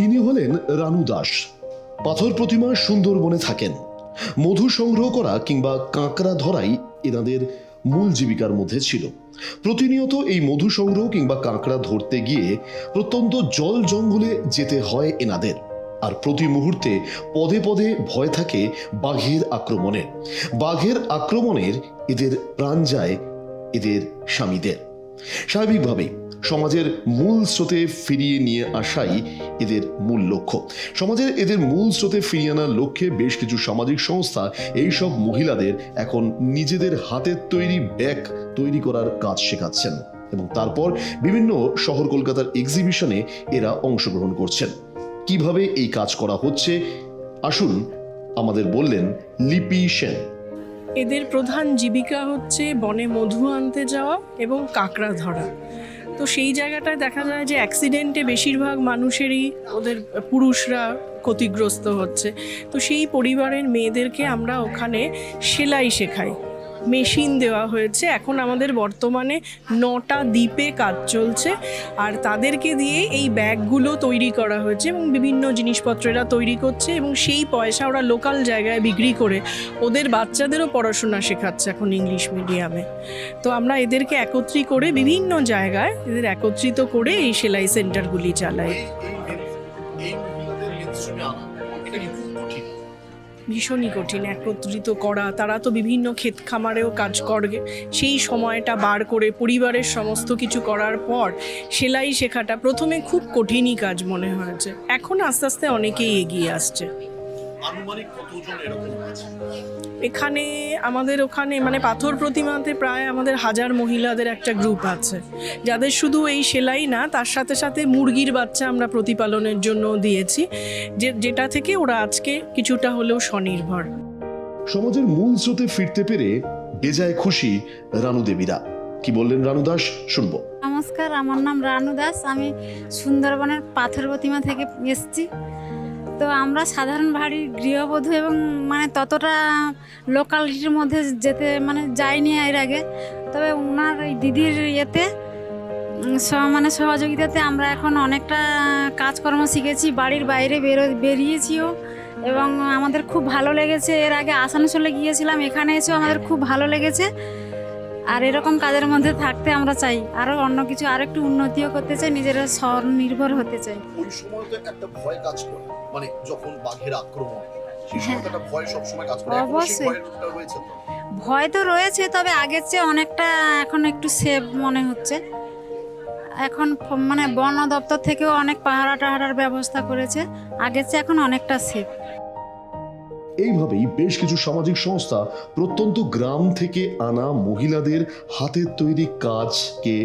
ইনি হলেন রানু দাস। পাথর প্রতিমা সুন্দরবনে থাকেন। মধু সংগ্রহ করা কিংবা কাঁকড়া ধরাই এনাদের মূল জীবিকার মধ্যে ছিল। প্রতিনিয়ত এই মধু সংগ্রহ কিংবা কাঁকড়া ধরতে গিয়ে প্রত্যন্ত জল জঙ্গলে যেতে হয় এনাদের। আর প্রতি মুহূর্তে পদে পদে ভয় থাকে বাঘের আক্রমণের। বাঘের আক্রমণের এদের প্রাণ যায় এদের স্বামীদের। স্বাভাবিকভাবেই সমাজের মূল স্রোতে ফিরিয়ে নিয়ে আসাই এদের মূল লক্ষ্য। সমাজের এদের মূল স্রোতে ফিরিয়ে আনার লক্ষ্যে বেশ কিছু সামাজিক সংস্থা এইসব মহিলাদের এখন নিজেদের হাতের তৈরি ব্যাগ তৈরি করার কাজ শেখাচ্ছেন এবং তারপর বিভিন্ন শহর কলকাতার এক্সিবিশনে এরা অংশগ্রহণ করছেন। কিভাবে এই কাজ করা হচ্ছে আসুন আমাদের বললেন লিপি সেন। এদের প্রধান জীবিকা হচ্ছে বনে মধু আনতে যাওয়া এবং কাঁকড়া ধরা। তো সেই জায়গাটায় দেখা যায় যে অ্যাক্সিডেন্টে বেশিরভাগ মানুষেরই ওদের পুরুষরা ক্ষতিগ্রস্ত হচ্ছে। তো সেই পরিবারের মেয়েদেরকে আমরা ওখানে সেলাই শেখাই। মেশিন দেওয়া হয়েছে। এখন আমাদের বর্তমানে 9টা দ্বীপে কাজ চলছে আর তাদেরকে দিয়ে এই ব্যাগগুলো তৈরি করা হয়েছে এবং বিভিন্ন জিনিসপত্র এরা তৈরি করছে এবং সেই পয়সা ওরা লোকাল জায়গায় বিক্রি করে ওদের বাচ্চাদেরও পড়াশোনা শেখাচ্ছে এখন ইংলিশ মিডিয়ামে। তো আমরা এদেরকে একত্রিত করে বিভিন্ন জায়গায় এদের একত্রিত করে এই সেলাই সেন্টারগুলি চালাই। ভীষণই কঠিন একত্রিত করা। তারা তো বিভিন্ন ক্ষেত খামারেও কাজ করে, সেই সময়টা বার করে পরিবারের সমস্ত কিছু করার পর সেলাই শেখাটা প্রথমে খুব কঠিনই কাজ মনে হয়েছে। এখন আস্তে আস্তে অনেকেই এগিয়ে আসছে। এখানে আমাদের ওখানে মানে পাথর প্রতিমাতে প্রায় আমাদের 1000 মহিলাদের একটা গ্রুপ আছে, যাদের শুধু এই সেলাই না, তার সাথে সাথে মুরগির বাচ্চা আমরা প্রতিপালনের জন্য দিয়েছি, যেটা থেকে ওরা আজকে কিছুটা হলেও স্বনির্ভর। সমাজের মূল স্রোতে ফিরতে পেরে বেজায় খুশি রানু দেবীরা। কি বললেন রানু দাস, শুনবো। নমস্কার, আমার নাম রানু দাস। আমি সুন্দরবনের পাথর প্রতিমা থেকে এসেছি। তো আমরা সাধারণ বাড়ির গৃহবধূ এবং মানে ততটা লোকালিটির মধ্যে যেতে মানে যাইনি এর আগে। তবে ওনার এই দিদির ইয়েতে মানে সহযোগিতাতে আমরা এখন অনেকটা কাজকর্ম শিখেছি, বাড়ির বাইরে বেরিয়েছিও এবং আমাদের খুব ভালো লেগেছে। এর আগে আসানসোলে গিয়েছিলাম, এখানে এসেও আমাদের খুব ভালো লেগেছে। আর এরকম কাজের মধ্যে থাকতে আমরা চাই, আরো অন্য কিছু আরো একটু উন্নতিও করতে চাই, নিজেরা স্বনির্ভর হতে চাই। ওই সময় তো একটা ভয় কাজ করে, মানে যখন বাঘের আক্রমণ, সেই সময় একটা ভয় সব সময় কাজ করে। অবশ্যই রয়েছে তো ভয় তো রয়েছে, তবে আগের চেয়ে অনেকটা এখন একটু সেফ মনে হচ্ছে। এখন মানে বন দপ্তর থেকেও অনেক পাহারা টাহারার ব্যবস্থা করেছে, আগের চেয়ে এখন অনেকটা সেফ। এইভাবেই বেশ কিছু সামাজিক সংস্থা প্রত্যন্ত গ্রাম থেকে আনা মহিলাদের হাতের তৈরি কাজকে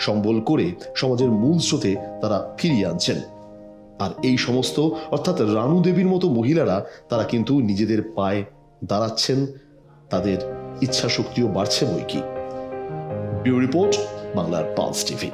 সম্বল করে সমাজের মূল স্রোতে তারা ফিরিয়ে আনছেন। আর এই সমস্ত অর্থাৎ রানু দেবীর মতো মহিলারা তারা কিন্তু নিজেদের পায়ে দাঁড়াচ্ছেন, তাদের ইচ্ছা শক্তিও বাড়ছে বই কি। ব্যুরো রিপোর্ট, বাংলার পালস টিভি।